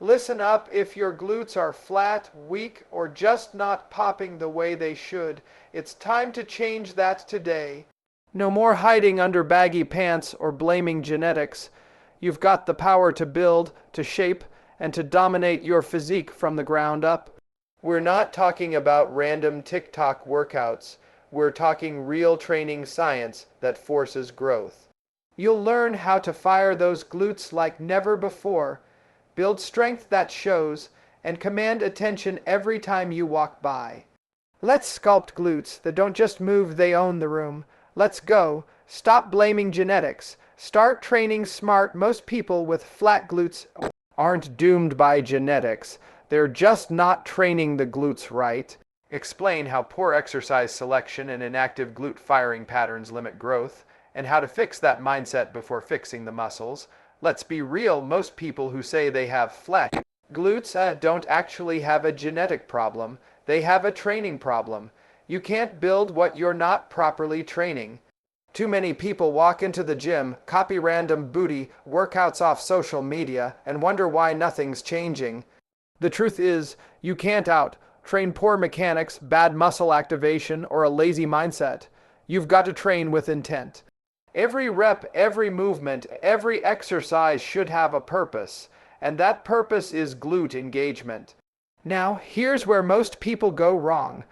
Listen up if your glutes are flat, weak, or just not popping the way they should. It's time to change that today. No more hiding under baggy pants or blaming genetics. You've got the power to build, to shape, and to dominate your physique from the ground up. We're not talking about random TikTok workouts. We're talking real training science that forces growth. You'll learn how to fire those glutes like never before, build strength that shows, and command attention every time you walk by. Let's sculpt glutes that don't just move, they own the room. Let's go. Stop blaming genetics. Start training smart. Most people with flat glutes aren't doomed by genetics. They're just not training the glutes right. Explain how poor exercise selection and inactive glute firing patterns limit growth, and how to fix that mindset before fixing the muscles. Let's be real, most people who say they have flat glutes don't actually have a genetic problem. They have a training problem. You can't build what you're not properly training. Too many people walk into the gym, copy random booty workouts off social media, and wonder why nothing's changing. The truth is, you can't train poor mechanics, bad muscle activation, or a lazy mindset. You've got to train with intent. Every rep, every movement, every exercise should have a purpose, and that purpose is glute engagement. Now, here's where most people go wrong.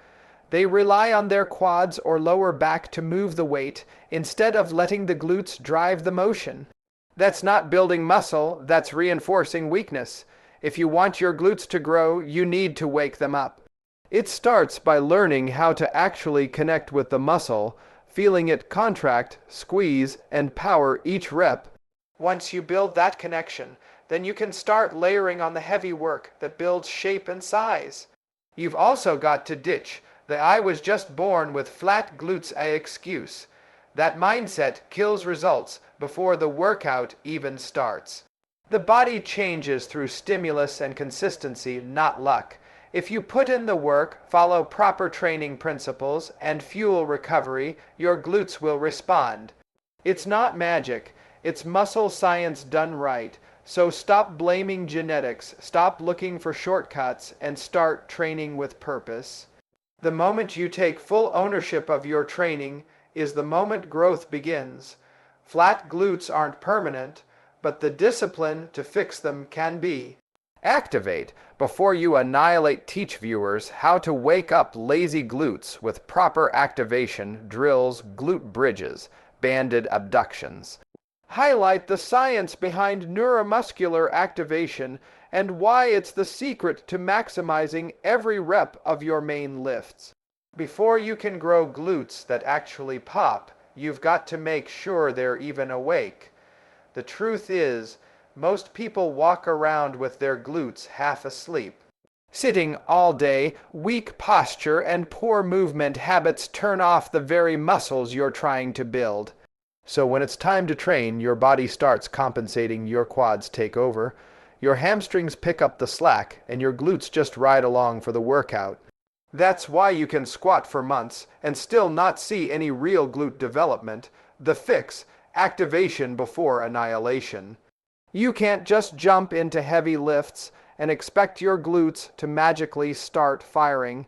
They rely on their quads or lower back to move the weight instead of letting the glutes drive the motion. That's not building muscle, that's reinforcing weakness. If you want your glutes to grow, you need to wake them up. It starts by learning how to actually connect with the muscle, feeling it contract, squeeze, and power each rep. Once you build that connection, then you can start layering on the heavy work that builds shape and size. You've also got to ditch the "I was just born with flat glutes" excuse. That mindset kills results before the workout even starts. The body changes through stimulus and consistency, not luck. If you put in the work, follow proper training principles, and fuel recovery, your glutes will respond. It's not magic. It's muscle science done right. So stop blaming genetics, stop looking for shortcuts, and start training with purpose. The moment you take full ownership of your training is the moment growth begins. Flat glutes aren't permanent, but the discipline to fix them can be. Activate before you annihilate. Teach viewers how to wake up lazy glutes with proper activation, drills, glute bridges, banded abductions. Highlight the science behind neuromuscular activation and why it's the secret to maximizing every rep of your main lifts. Before you can grow glutes that actually pop, you've got to make sure they're even awake. The truth is, most people walk around with their glutes half asleep. Sitting all day, weak posture and poor movement habits turn off the very muscles you're trying to build. So when it's time to train, your body starts compensating, your quads take over, your hamstrings pick up the slack, and your glutes just ride along for the workout. That's why you can squat for months and still not see any real glute development. The fix: activation before annihilation. You can't just jump into heavy lifts and expect your glutes to magically start firing.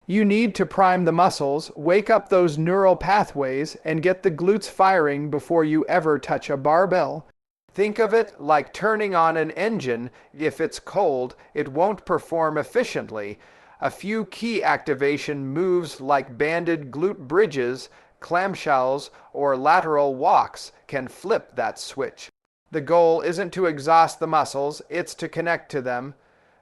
You need to prime the muscles, wake up those neural pathways, and get the glutes firing before you ever touch a barbell. Think of it like turning on an engine. If it's cold, it won't perform efficiently. A few key activation moves like banded glute bridges, clamshells, or lateral walks can flip that switch. The goal isn't to exhaust the muscles, it's to connect to them.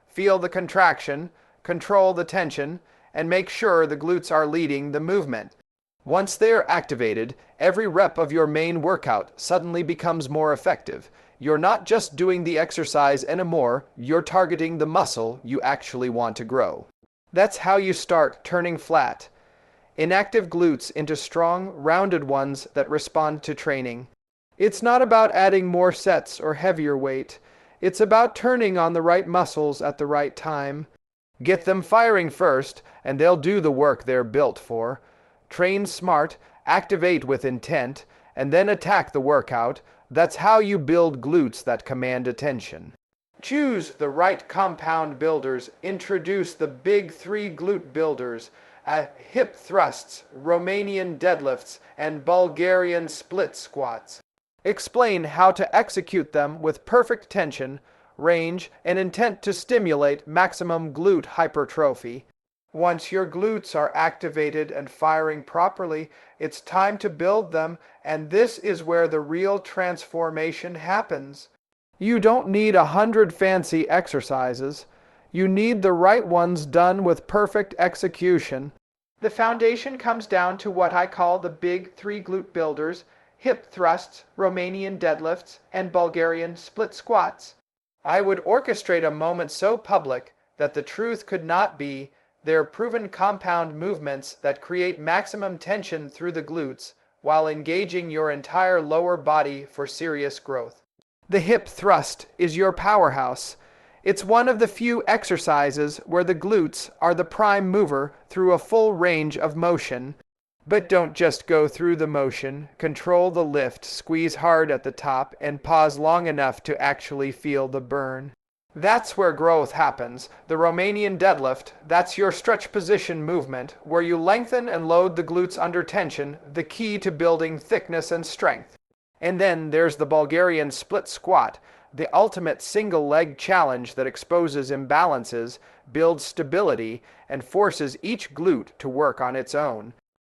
Feel the contraction, control the tension, and make sure the glutes are leading the movement. Once they're activated, every rep of your main workout suddenly becomes more effective. You're not just doing the exercise anymore, you're targeting the muscle you actually want to grow. That's how you start turning flat inactive glutes into strong, rounded ones that respond to training. It's not about adding more sets or heavier weight. It's about turning on the right muscles at the right time. Get them firing first, and they'll do the work they're built for. Train smart, activate with intent, and then attack the workout. That's how you build glutes that command attention. Choose the right compound builders. Introduce the big three glute builders, hip thrusts, Romanian deadlifts, and Bulgarian split squats. Explain how to execute them with perfect tension, range, and intent to stimulate maximum glute hypertrophy. Once your glutes are activated and firing properly, it's time to build them, and this is where the real transformation happens. You don't need 100 fancy exercises. You need the right ones done with perfect execution. The foundation comes down to what I call the big three glute builders, hip thrusts, Romanian deadlifts, and Bulgarian split squats. I would orchestrate a moment so public that the truth could not be. They're proven compound movements that create maximum tension through the glutes while engaging your entire lower body for serious growth. The hip thrust is your powerhouse. It's one of the few exercises where the glutes are the prime mover through a full range of motion. But don't just go through the motion. Control the lift, squeeze hard at the top, and pause long enough to actually feel the burn. That's where growth happens. The Romanian deadlift, that's your stretch position movement, where you lengthen and load the glutes under tension, the key to building thickness and strength. And then there's the Bulgarian split squat, the ultimate single leg challenge that exposes imbalances, builds stability, and forces each glute to work on its own.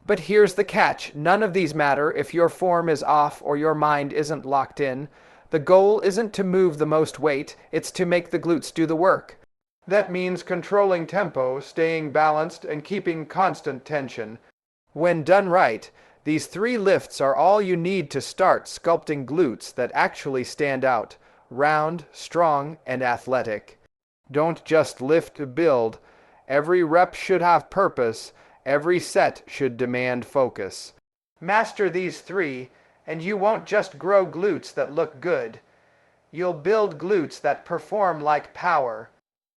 But here's the catch. None of these matter if your form is off or your mind isn't locked in. The goal isn't to move the most weight, it's to make the glutes do the work. That means controlling tempo, staying balanced, and keeping constant tension. When done right, these three lifts are all you need to start sculpting glutes that actually stand out, round, strong, and athletic. Don't just lift to build. Every rep should have purpose. Every set should demand focus. Master these three, and you won't just grow glutes that look good. You'll build glutes that perform like power.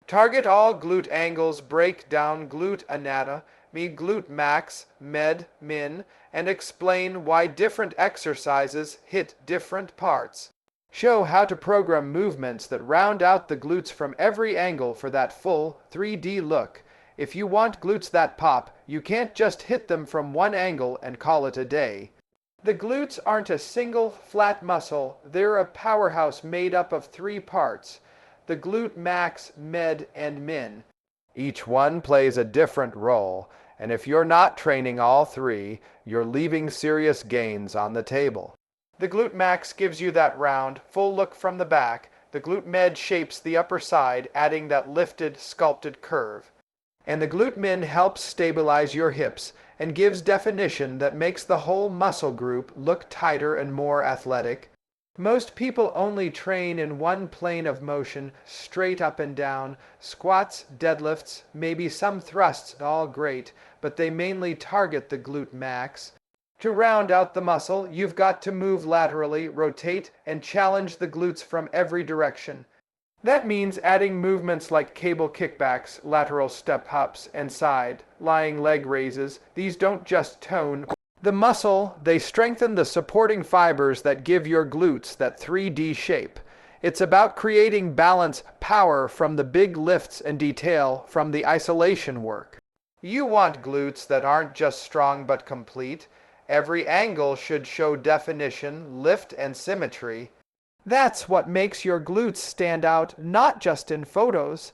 Target all glute angles, break down glute anatomy, glute max, med, min, and explain why different exercises hit different parts. Show how to program movements that round out the glutes from every angle for that full 3D look. If you want glutes that pop, you can't just hit them from one angle and call it a day. The glutes aren't a single flat muscle, they're a powerhouse made up of three parts, the glute max, med, and min. Each one plays a different role, and if you're not training all three, you're leaving serious gains on the table. The glute max gives you that round, full look from the back. The glute med shapes the upper side, adding that lifted, sculpted curve. And the glute min helps stabilize your hips and gives definition that makes the whole muscle group look tighter and more athletic. Most people only train in one plane of motion, straight up and down. Squats, deadlifts, maybe some thrusts, all great, but they mainly target the glute max. To round out the muscle, you've got to move laterally, rotate, and challenge the glutes from every direction. That means adding movements like cable kickbacks, lateral step hops, and side, lying leg raises. These don't just tone the muscle, they strengthen the supporting fibers that give your glutes that 3D shape. It's about creating balance, power from the big lifts and detail from the isolation work. You want glutes that aren't just strong but complete. Every angle should show definition, lift, and symmetry. That's what makes your glutes stand out, not just in photos,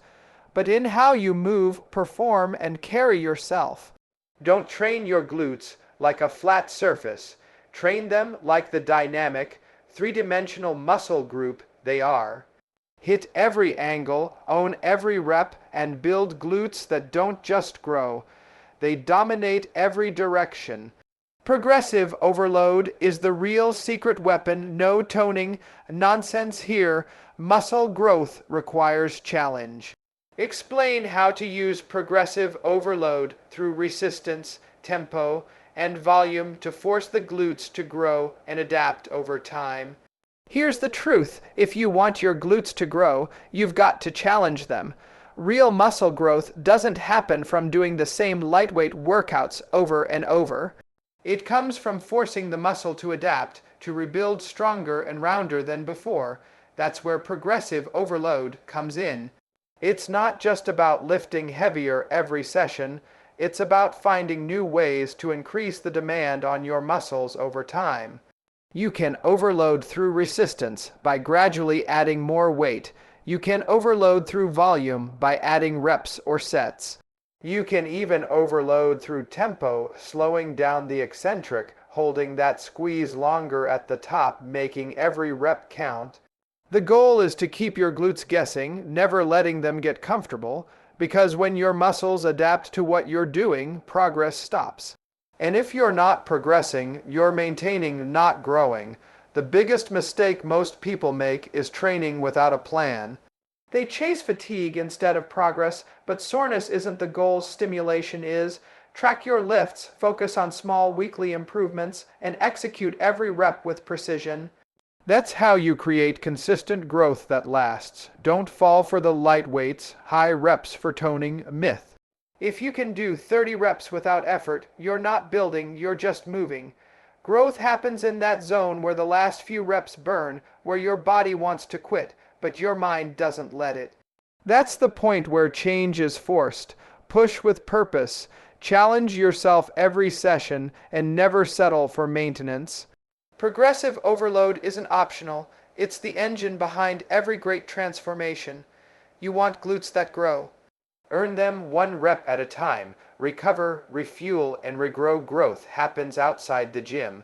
but in how you move, perform, and carry yourself. Don't train your glutes like a flat surface. Train them like the dynamic, three-dimensional muscle group they are. Hit every angle, own every rep, and build glutes that don't just grow. They dominate every direction. Progressive overload is the real secret weapon. No toning nonsense here. Muscle growth requires challenge. Explain how to use progressive overload through resistance, tempo, and volume to force the glutes to grow and adapt over time. Here's the truth. If you want your glutes to grow, you've got to challenge them. Real muscle growth doesn't happen from doing the same lightweight workouts over and over. It comes from forcing the muscle to adapt, to rebuild stronger and rounder than before. That's where progressive overload comes in. It's not just about lifting heavier every session, it's about finding new ways to increase the demand on your muscles over time. You can overload through resistance by gradually adding more weight. You can overload through volume by adding reps or sets. You can even overload through tempo, slowing down the eccentric, holding that squeeze longer at the top, making every rep count. The goal is to keep your glutes guessing, never letting them get comfortable, because when your muscles adapt to what you're doing, progress stops. And if you're not progressing, you're maintaining, not growing. The biggest mistake most people make is training without a plan. They chase fatigue instead of progress, but soreness isn't the goal, stimulation is. Track your lifts, focus on small weekly improvements, and execute every rep with precision. That's how you create consistent growth that lasts. Don't fall for the light weights, high reps for toning myth. If you can do 30 reps without effort, you're not building, you're just moving. Growth happens in that zone where the last few reps burn, where your body wants to quit, but your mind doesn't let it. That's the point where change is forced. Push with purpose. Challenge yourself every session and never settle for maintenance. Progressive overload isn't optional. It's the engine behind every great transformation. You want glutes that grow. Earn them one rep at a time. Recover, refuel, and regrow. Growth happens outside the gym.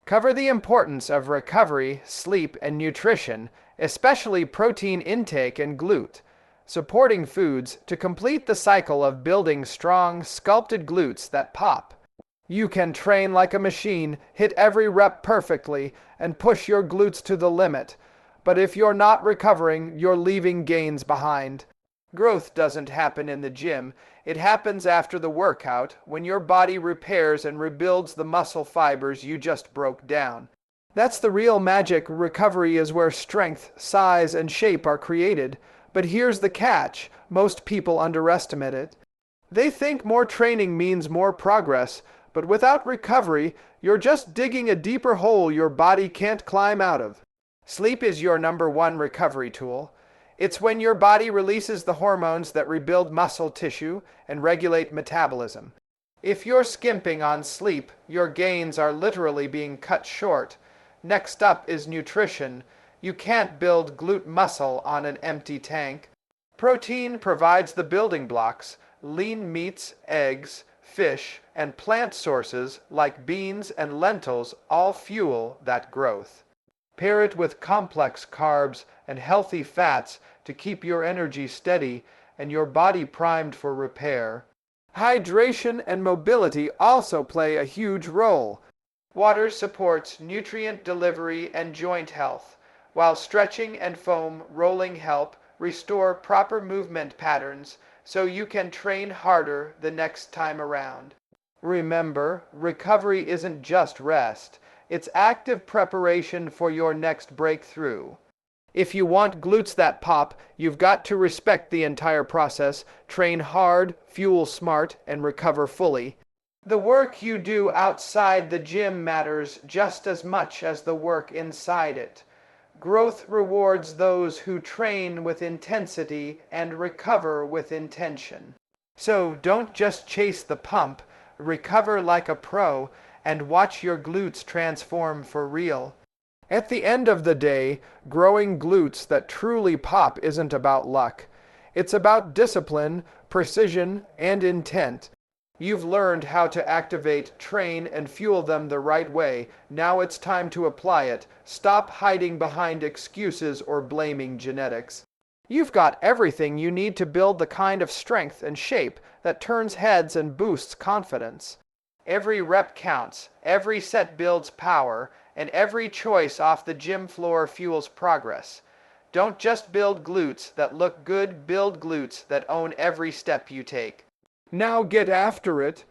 Cover the importance of recovery, sleep, and nutrition, especially protein intake and glute. Supporting foods to complete the cycle of building strong, sculpted glutes that pop. You can train like a machine, hit every rep perfectly, and push your glutes to the limit. But if you're not recovering, you're leaving gains behind. Growth doesn't happen in the gym. It happens after the workout, when your body repairs and rebuilds the muscle fibers you just broke down. That's the real magic. Recovery is where strength, size, and shape are created. But here's the catch. Most people underestimate it. They think more training means more progress, but without recovery, you're just digging a deeper hole your body can't climb out of. Sleep is your #1 recovery tool. It's when your body releases the hormones that rebuild muscle tissue and regulate metabolism. If you're skimping on sleep, your gains are literally being cut short. Next up is nutrition. You can't build glute muscle on an empty tank. Protein provides the building blocks. Lean meats, eggs, fish, and plant sources like beans and lentils all fuel that growth. Pair it with complex carbs and healthy fats to keep your energy steady and your body primed for repair. Hydration and mobility also play a huge role. Water supports nutrient delivery and joint health, while stretching and foam rolling help restore proper movement patterns so you can train harder the next time around. Remember, recovery isn't just rest. It's active preparation for your next breakthrough. If you want glutes that pop, you've got to respect the entire process, train hard, fuel smart, and recover fully. The work you do outside the gym matters just as much as the work inside it. Growth rewards those who train with intensity and recover with intention. So don't just chase the pump, recover like a pro, and watch your glutes transform for real. At the end of the day, growing glutes that truly pop isn't about luck. It's about discipline, precision, and intent. You've learned how to activate, train, and fuel them the right way. Now it's time to apply it. Stop hiding behind excuses or blaming genetics. You've got everything you need to build the kind of strength and shape that turns heads and boosts confidence. Every rep counts, every set builds power, and every choice off the gym floor fuels progress. Don't just build glutes that look good, build glutes that own every step you take. Now get after it.